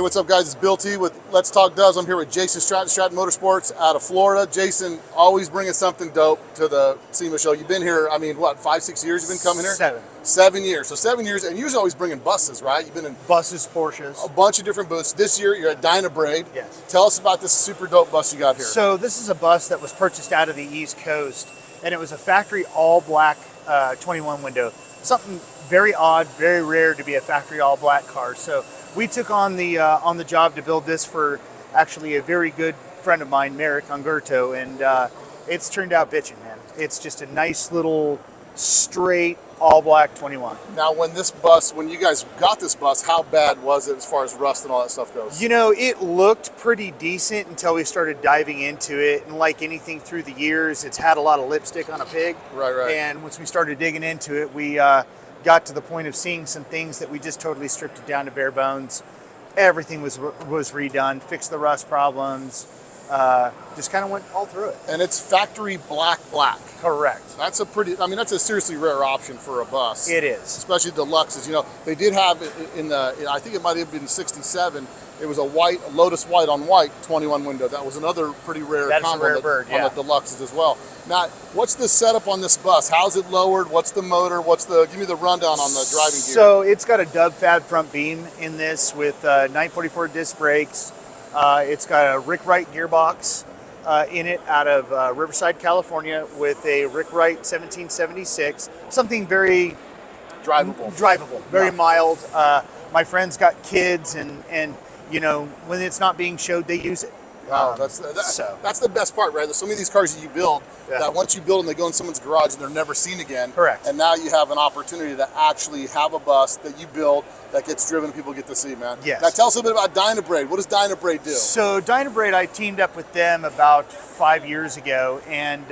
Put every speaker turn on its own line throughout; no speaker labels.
what's up, guys? It's Bill T with Let's Talk Doves. I'm here with Jason Stratton, Stratton Motorsports out of Florida. Jason, always bringing something dope to the SEMA show. You've been here, I mean, what, 5-6 years you've been coming here?
7.
7 years. So 7 years, and you're always bringing buses, right? You've been in
buses, Porsches.
a bunch of different booths. This year, you're at Dynabrade.
Yes.
Tell us about this super dope bus you got here.
So this is a bus that was purchased out of the East Coast, and it was a factory all-black 21 window. Something very odd, very rare to be a factory all-black car. So we took on the job to build this for actually a very good friend of mine, Merrick Ungurto, and it's turned out bitchin', man. It's just a nice little straight all-black 21.
Now, when you guys got this bus, how bad was it as far as rust and all that stuff goes?
You know, it looked pretty decent until we started diving into it, and like anything through the years, it's had a lot of lipstick on a pig.
Right.
And once we started digging into it, we got to the point of seeing some things that we just totally stripped it down to bare bones. Everything was redone, fixed the rust problems, just kind of went all through it.
And it's factory black.
Correct.
That's that's a seriously rare option for a bus.
It is.
Especially deluxes. You know, they did have I think it might have been 67, it was a Lotus white on white 21 window. That was another pretty rare combo
rare bird,
on the deluxes as well. Now, what's the setup on this bus? How's it lowered? What's the motor? Give me the rundown on the driving gear.
So it's got a dub fab front beam in this with 944 disc brakes. It's got a Rick Wright gearbox in it out of Riverside, California, with a Rick Wright 1776. Something very drivable, very mild. My friend's got kids, and you know, when it's not being showed, they use it.
Wow, that's the best part, right? There's so many of these cars that you build that once you build them, they go in someone's garage and they're never seen again.
Correct.
And now you have an opportunity to actually have a bus that you build that gets driven and people get to see, man.
Yes.
Now tell us a bit about Dynabrade. What does Dynabrade do?
So Dynabrade, I teamed up with them about 5 years ago, and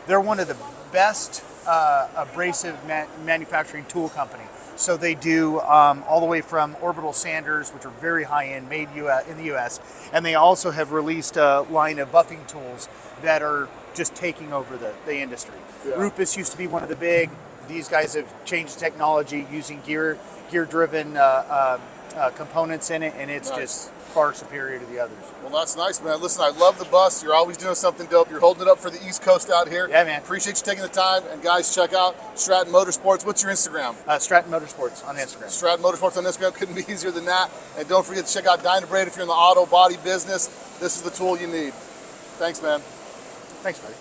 they're one of the best abrasive manufacturing tool company. So they do all the way from orbital sanders, which are very high-end, made in the U.S., and they also have released a line of buffing tools that are just taking over the industry. Yeah. Rupus used to be one of the big. These guys have changed technology using gear-driven components in it, and it's just far superior to the others.
Well, that's nice, man. Listen, I love the bus. You're always doing something dope. You're holding it up for the East Coast out here.
Yeah, man.
Appreciate you taking the time. And guys, check out Stratton Motorsports. What's your Instagram?
Stratton Motorsports on Instagram.
Stratton Motorsports on Instagram. Couldn't be easier than that. And don't forget to check out Dynabrade if you're in the auto body business. This is the tool you need. Thanks, man.
Thanks, buddy.